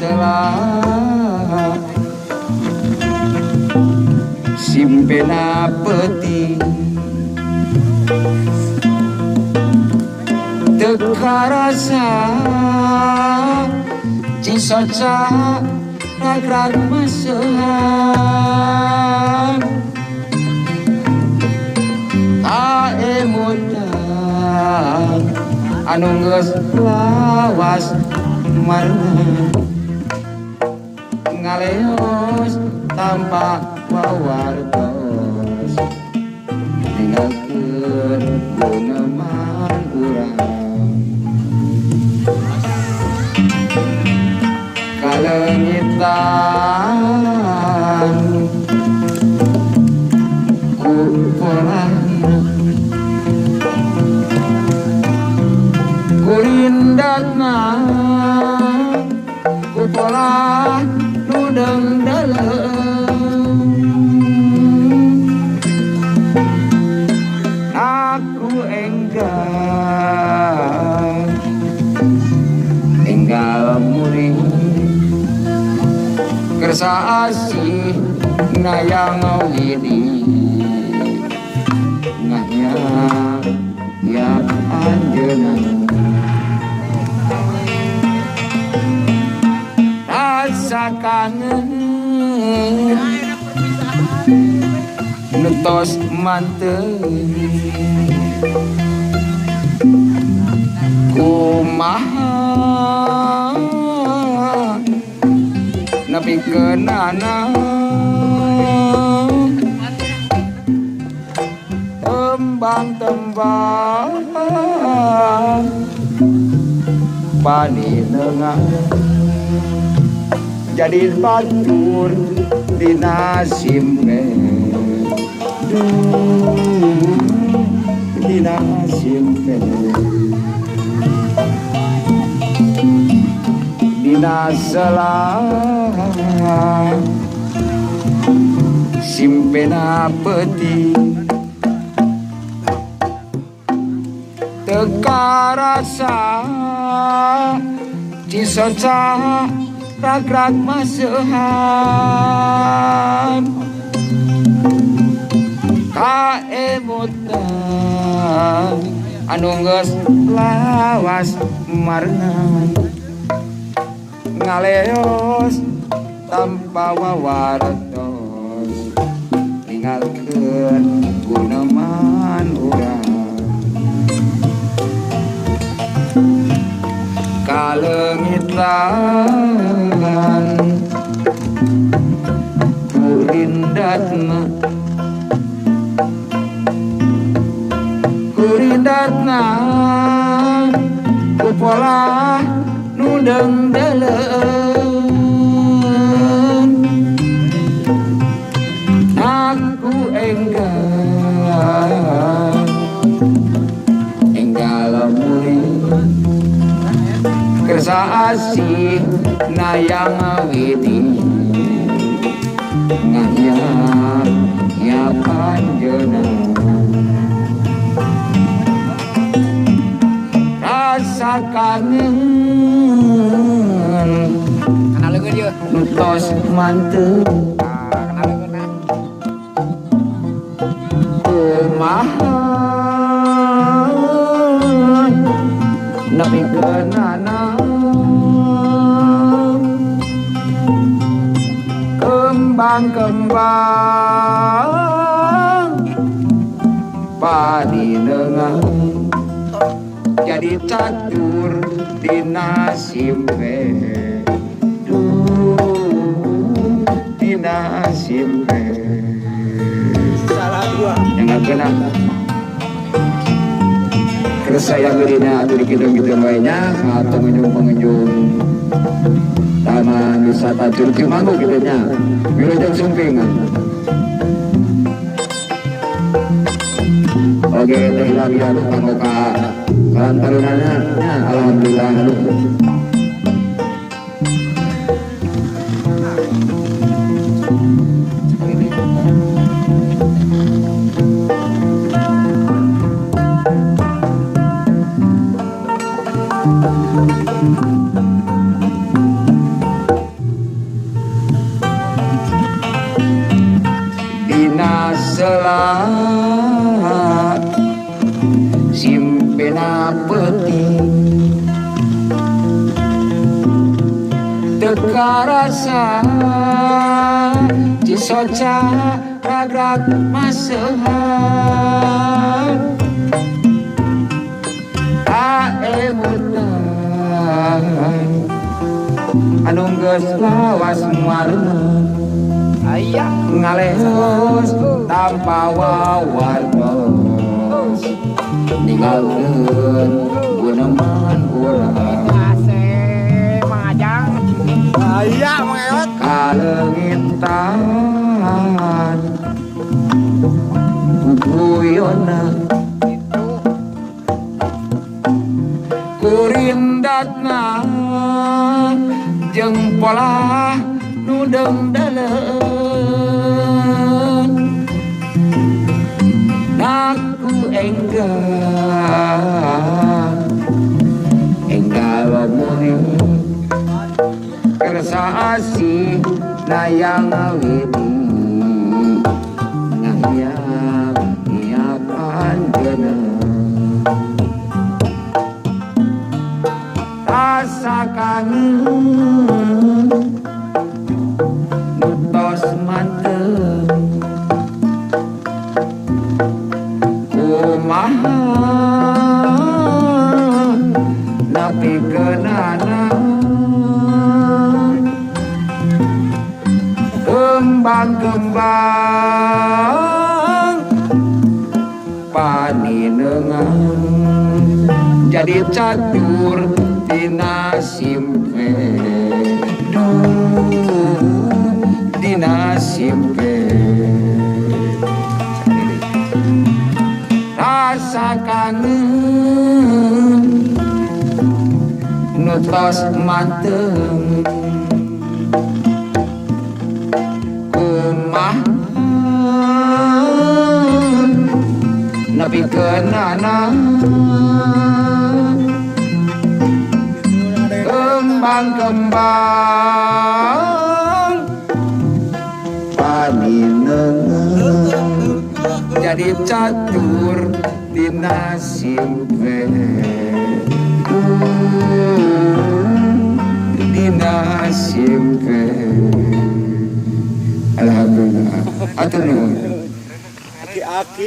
selah simpena peti teka rasa cisoca rag-rag masehan aemutan anu geus lawas marna ngaleos tanpa wawartos ninggalkeun guneman urang kalengitan ku polana kurindatna ku pola nu deung-deung aku enggal muring kersa asih ngayang widi ngahnya ya anjeunna rasa kangen nutos manten kumaha nepi keunana tembang-tembang paninengan jadi batur dina simpe dina simpe dina selah simpena peti teka rasa cisoca rag-rag masehan kaemutan anu geus lawas marna ngaleos tanpa wawartos ninggalkeun guneman urang kalengitan kurindatna ku pola nu deung-deung aku enggal muring kersa asih nayang widi ngahnya ya panjeunna rasa kangen kenaleun ieu nutos manteun kenaleun kumaha nepi keunana kembang-kembang paninengan jadi catur dina simpe dina simpe salah dua yang gak kena terus saya berinya atau dikidung-kidung lainnya atau pengunjung taman wisata Curug Cimanggu gitu nya Wilujeng Sumping. Oke teh lagi anu panggoka lantarunana alhamdulillah selat simpena peting teka rasa cisoca ragrak masehan ae mutan anu geus lawas muarna Aya ngaleos tanpa wawartos ninggalkeun guneman urang ase mangajang. Aya mengeot. kalengitan guyona kurindatna jeung pola nu deungdaleun naku enggal lamun kersa asih nayang widi ngayap panjenengan rasa kangen nutos mantep kumaha napi kenana kembang paninengan jadi catur dina simpe dina simpe rasa kangen nutos manteng kumah nabi kenana kembang paninengan jadi catur dina simpe dina simpe alhamdulillah atur nuhun Aki-aki